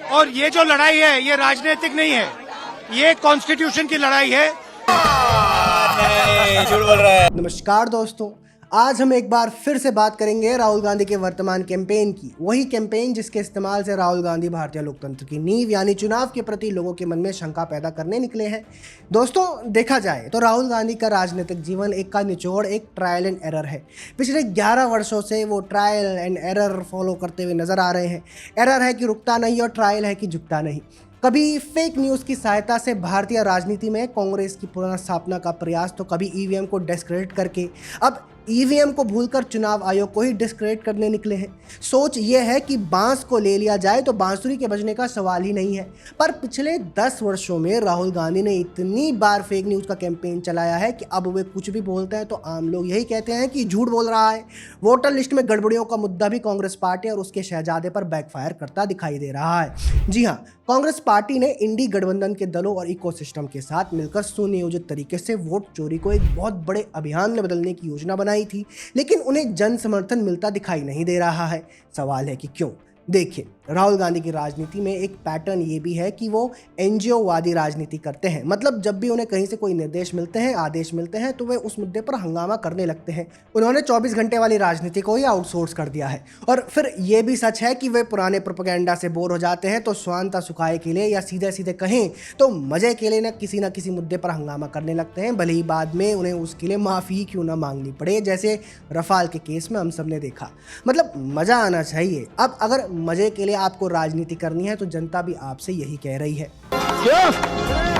और ये जो लड़ाई है ये राजनीतिक नहीं है, ये कॉन्स्टिट्यूशन की लड़ाई है। झूठ बोल रहा है। नमस्कार दोस्तों, आज हम एक बार फिर से बात करेंगे राहुल गांधी के वर्तमान कैंपेन की। वही कैंपेन जिसके इस्तेमाल से राहुल गांधी भारतीय लोकतंत्र की नींव यानी चुनाव के प्रति लोगों के मन में शंका पैदा करने निकले हैं। दोस्तों, देखा जाए तो राहुल गांधी का राजनीतिक जीवन एक का निचोड़ एक ट्रायल एंड एरर है। पिछले 11 वर्षों से वो ट्रायल एंड एरर फॉलो करते हुए नजर आ रहे हैं। एरर है कि रुकता नहीं और ट्रायल है कि झुकता नहीं। कभी फेक न्यूज़ की सहायता से भारतीय राजनीति में कांग्रेस की पुनर्स्थापना का प्रयास, तो कभी ईवीएम को डिस्क्रेडिट करके अब ईवीएम को भूलकर चुनाव आयोग को ही डिस्क्रेडिट करने निकले हैं। सोच ये है कि बांस को ले लिया जाए तो बांसुरी के बजने का सवाल ही नहीं है। पर पिछले 10 वर्षों में राहुल गांधी ने इतनी बार फेक न्यूज़ का कैंपेन चलाया है कि अब वे कुछ भी बोलते हैं तो आम लोग यही कहते हैं कि झूठ बोल रहा है। वोटर लिस्ट में गड़बड़ियों का मुद्दा भी कांग्रेस पार्टी और उसके शहजादे पर बैकफायर करता दिखाई दे रहा है। जी हाँ, कांग्रेस पार्टी ने इंडी गठबंधन के दलों और इकोसिस्टम के साथ मिलकर सुनियोजित तरीके से वोट चोरी को एक बहुत बड़े अभियान में बदलने की योजना बनाई थी, लेकिन उन्हें जन समर्थन मिलता दिखाई नहीं दे रहा है। सवाल है कि क्यों? देखिए, राहुल गांधी की राजनीति में एक पैटर्न ये भी है कि वो एनजीओवादी राजनीति करते हैं। मतलब जब भी उन्हें कहीं से कोई निर्देश मिलते हैं, आदेश मिलते हैं, तो वे उस मुद्दे पर हंगामा करने लगते हैं। उन्होंने 24 घंटे वाली राजनीति को ही आउटसोर्स कर दिया है। और फिर ये भी सच है कि वे पुराने प्रोपेगेंडा से बोर हो जाते हैं तो स्वांता सुखाए के लिए या सीधे सीधे कहें तो मजे के लिए ना किसी मुद्दे पर हंगामा करने लगते हैं, भले ही बाद में उन्हें उसके लिए माफ़ी क्यों ना मांगनी पड़े, जैसे रफाल के केस में हम सब ने देखा। मतलब मज़ा आना चाहिए। अब अगर मजे के लिए आपको राजनीति करनी है तो जनता भी आपसे यही कह रही है। क्यों?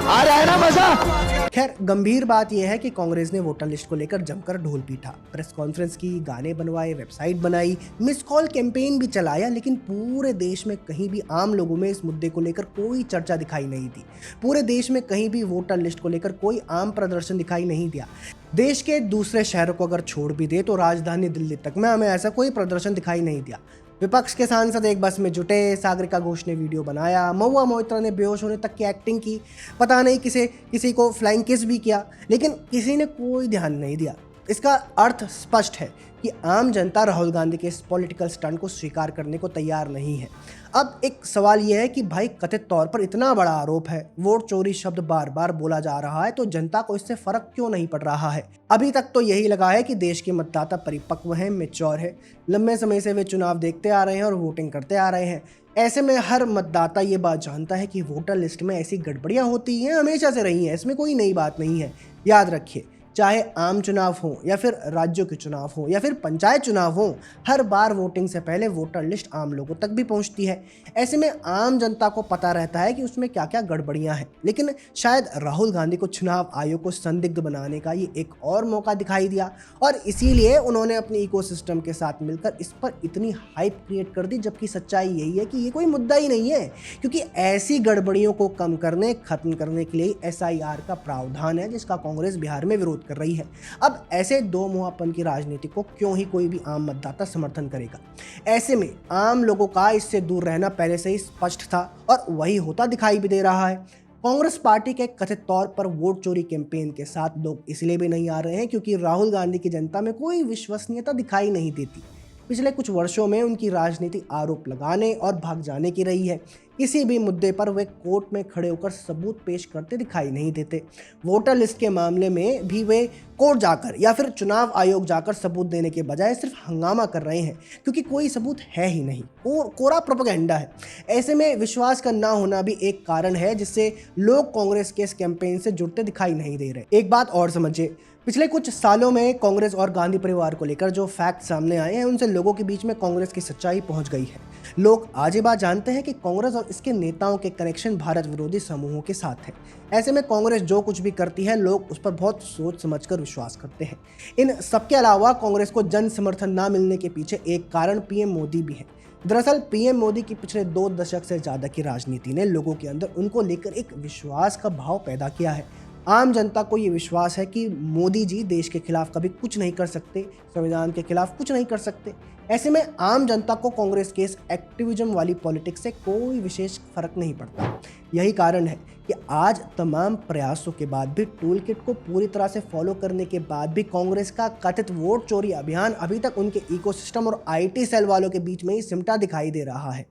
आ रहा है ना मजा? खैर, गंभीर बात यह है कि कांग्रेस ने वोटर लिस्ट को लेकर जमकर ढोल पीटा, प्रेस कॉन्फ्रेंस की, गाने बनवाए, वेबसाइट बनाई, मिस कॉल कैंपेन भी चलाया, लेकिन पूरे देश में कहीं भी आम लोगों में इस मुद्दे को लेकर कोई चर्चा दिखाई नहीं दी। पूरे देश में कहीं भी वोटर लिस्ट को लेकर कोई आम प्रदर्शन दिखाई नहीं दिया। देश के दूसरे शहरों को अगर छोड़ भी दे तो राजधानी दिल्ली तक में हमें ऐसा कोई प्रदर्शन दिखाई नहीं दिया। विपक्ष के सांसद एक बस में जुटे, सागरिका घोष ने वीडियो बनाया, महुआ मोइत्रा ने बेहोश होने तक की एक्टिंग की, पता नहीं किसी को फ्लाइंग किस भी किया, लेकिन किसी ने कोई ध्यान नहीं दिया। इसका अर्थ स्पष्ट है कि आम जनता राहुल गांधी के इस पॉलिटिकल स्टंट को स्वीकार करने को तैयार नहीं है। अब एक सवाल यह है कि भाई, कथित तौर पर इतना बड़ा आरोप है, वोट चोरी शब्द बार बार बोला जा रहा है, तो जनता को इससे फर्क क्यों नहीं पड़ रहा है? अभी तक तो यही लगा है कि देश के मतदाता परिपक्व हैं, मैच्योर है, लंबे समय से वे चुनाव देखते आ रहे हैं और वोटिंग करते आ रहे हैं। ऐसे में हर मतदाता ये बात जानता है कि वोटर लिस्ट में ऐसी गड़बड़ियां होती हैं, हमेशा से रही हैं, इसमें कोई नई बात नहीं है। याद रखिए, चाहे आम चुनाव हो या फिर राज्यों के चुनाव हो या फिर पंचायत चुनाव हो, हर बार वोटिंग से पहले वोटर लिस्ट आम लोगों तक भी पहुंचती है। ऐसे में आम जनता को पता रहता है कि उसमें क्या क्या गड़बड़ियां हैं। लेकिन शायद राहुल गांधी को चुनाव आयोग को संदिग्ध बनाने का ये एक और मौका दिखाई दिया और इसीलिए उन्होंने अपने इकोसिस्टम के साथ मिलकर इस पर इतनी हाइप क्रिएट कर दी, जबकि सच्चाई यही है कि ये कोई मुद्दा ही नहीं है, क्योंकि ऐसी गड़बड़ियों को खत्म करने के लिए SIR का प्रावधान है, जिसका कांग्रेस बिहार में विरोध कर रही है। अब ऐसे दो मुहापन की राजनीति को क्यों ही कोई भी आम मतदाता समर्थन करेगा? ऐसे में आम लोगों का इससे दूर रहना पहले से ही स्पष्ट था और वही होता दिखाई भी दे रहा है। कांग्रेस पार्टी के कथित तौर पर वोट चोरी कैंपेन के साथ लोग इसलिए भी नहीं आ रहे हैं क्योंकि राहुल गांधी की जनता में कोई विश्वसनीयता दिखाई नहीं देती। पिछले कुछ वर्षों में उनकी राजनीति आरोप लगाने और भाग जाने की रही है। किसी भी मुद्दे पर वे कोर्ट में खड़े होकर सबूत पेश करते दिखाई नहीं देते। वोटर लिस्ट के मामले में भी वे कोर्ट जाकर या फिर चुनाव आयोग जाकर सबूत देने के बजाय सिर्फ हंगामा कर रहे हैं, क्योंकि कोई सबूत है ही नहीं, कोरा प्रोपेगेंडा है। ऐसे में विश्वास का ना होना भी एक कारण है जिससे लोग कांग्रेस के इस कैंपेन से जुड़ते दिखाई नहीं दे रहे। एक बात और समझिए, पिछले कुछ सालों में कांग्रेस और गांधी परिवार को लेकर जो फैक्ट सामने आए हैं, उनसे लोगों के बीच में कांग्रेस की सच्चाई पहुंच गई है। लोग आज ये बात जानते हैं कि कांग्रेस और इसके नेताओं के कनेक्शन भारत विरोधी समूहों के साथ है। ऐसे में कांग्रेस जो कुछ भी करती है, लोग उस पर बहुत सोच समझकर विश्वास करते हैं। इन सबके अलावा कांग्रेस को जन समर्थन ना मिलने के पीछे एक कारण PM मोदी भी है। दरअसल PM मोदी की पिछले 2 दशक से ज़्यादा की राजनीति ने लोगों के अंदर उनको लेकर एक विश्वास का भाव पैदा किया है। आम जनता को ये विश्वास है कि मोदी जी देश के खिलाफ कभी कुछ नहीं कर सकते, संविधान के खिलाफ कुछ नहीं कर सकते। ऐसे में आम जनता को कांग्रेस के इस एक्टिविज्म वाली पॉलिटिक्स से कोई विशेष फर्क नहीं पड़ता। यही कारण है कि आज तमाम प्रयासों के बाद भी, टूल किट को पूरी तरह से फॉलो करने के बाद भी कांग्रेस का कथित वोट चोरी अभियान अभी तक उनके इकोसिस्टम और IT सेल वालों के बीच में ही सिमटा दिखाई दे रहा है।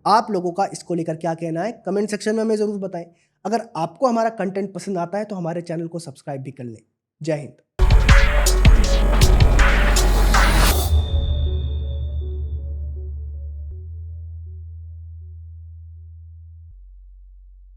आप लोगों का इसको लेकर क्या कहना है कमेंट सेक्शन में हमें ज़रूर बताएं। अगर आपको हमारा कंटेंट पसंद आता है तो हमारे चैनल को सब्सक्राइब भी कर लें। जय हिंद।